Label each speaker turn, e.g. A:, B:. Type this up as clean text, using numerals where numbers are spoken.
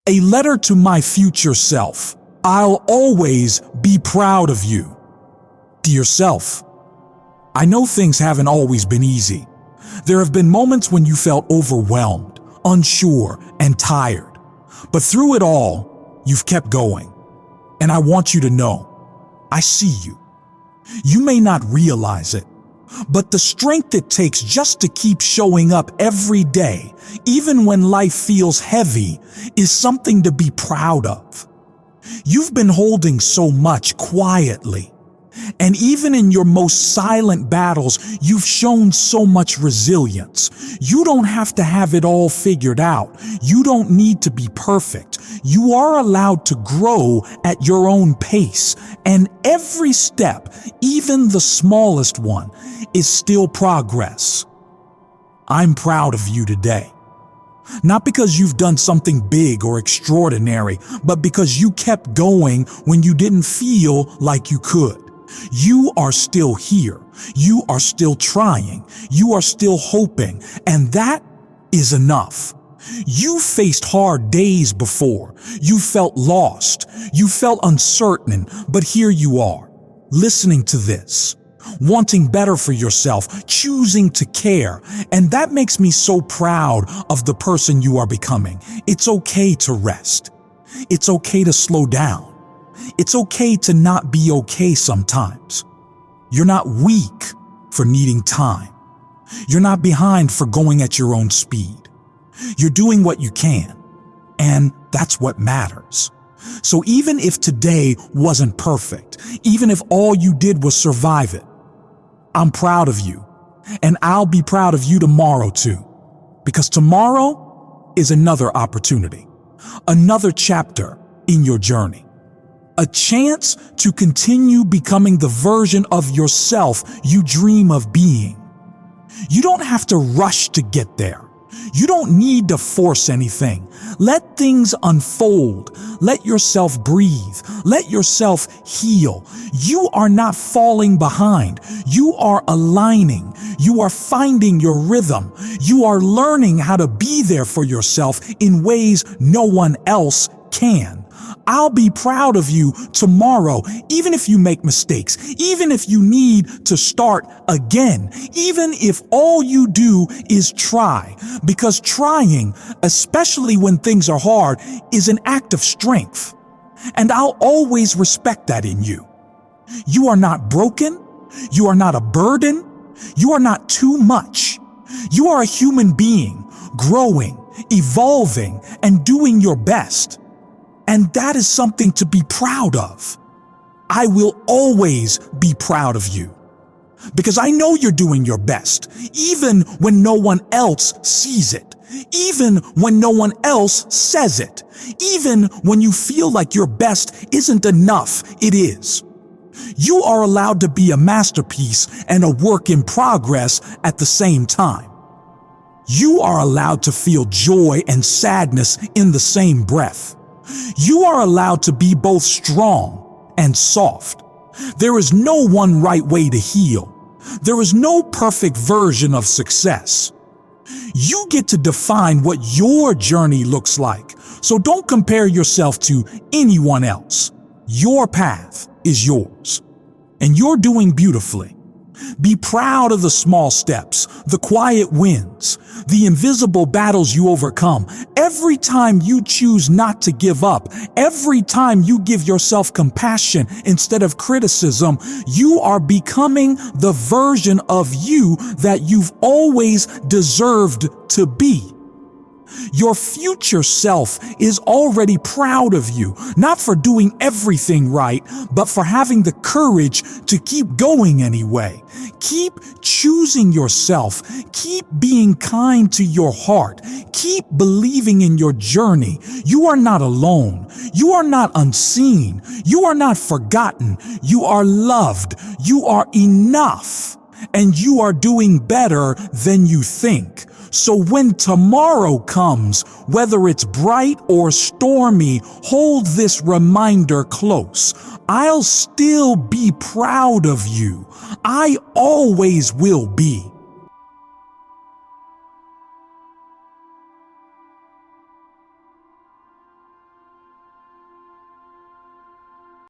A: A letter to my future self. I'll always be proud of you. Dear self, I know things haven't always been easy. There have been moments when you felt overwhelmed, unsure, and tired. But through it all, you've kept going. And I want you to know, I see you. You may not realize it, but the strength it takes just to keep showing up every day, even when life feels heavy, is something to be proud of. You've been holding so much quietly. And even in your most silent battles, you've shown so much resilience. You don't have to have it all figured out. You don't need to be perfect. You are allowed to grow at your own pace. And every step, even the smallest one, is still progress. I'm proud of you today. Not because you've done something big or extraordinary, but because you kept going when you didn't feel like you could. You are still here. You are still trying. You are still hoping. And that is enough. You faced hard days before. You felt lost. You felt uncertain. But here you are, listening to this, wanting better for yourself, choosing to care. And that makes me so proud of the person you are becoming. It's okay to rest. It's okay to slow down. It's okay to not be okay sometimes. You're not weak for needing time. You're not behind for going at your own speed. You're doing what you can, and that's what matters. So even if today wasn't perfect, even if all you did was survive it, I'm proud of you, and I'll be proud of you tomorrow too, because tomorrow is another opportunity, another chapter in your journey. A chance to continue becoming the version of yourself you dream of being. You don't have to rush to get there. You don't need to force anything. Let things unfold. Let yourself breathe. Let yourself heal. You are not falling behind. You are aligning. You are finding your rhythm. You are learning how to be there for yourself in ways no one else can. I'll be proud of you tomorrow, even if you make mistakes, even if you need to start again, even if all you do is try, because trying, especially when things are hard, is an act of strength. And I'll always respect that in you. You are not broken. You are not a burden. You are not too much. You are a human being, growing, evolving, and doing your best. And that is something to be proud of. I will always be proud of you because I know you're doing your best, even when no one else sees it, even when no one else says it, even when you feel like your best isn't enough, it is. You are allowed to be a masterpiece and a work in progress at the same time. You are allowed to feel joy and sadness in the same breath. You are allowed to be both strong and soft. There is no one right way to heal. There is no perfect version of success. You get to define what your journey looks like, so don't compare yourself to anyone else. Your path is yours, and you're doing beautifully. Be proud of the small steps, the quiet wins, the invisible battles you overcome. Every time you choose not to give up, every time you give yourself compassion instead of criticism, you are becoming the version of you that you've always deserved to be. Your future self is already proud of you, not for doing everything right, but for having the courage to keep going anyway. Keep choosing yourself. Keep being kind to your heart. Keep believing in your journey. You are not alone. You are not unseen. You are not forgotten. You are loved. You are enough. And you are doing better than you think. So when tomorrow comes, whether it's bright or stormy, hold this reminder close. I'll still be proud of you. I always will be.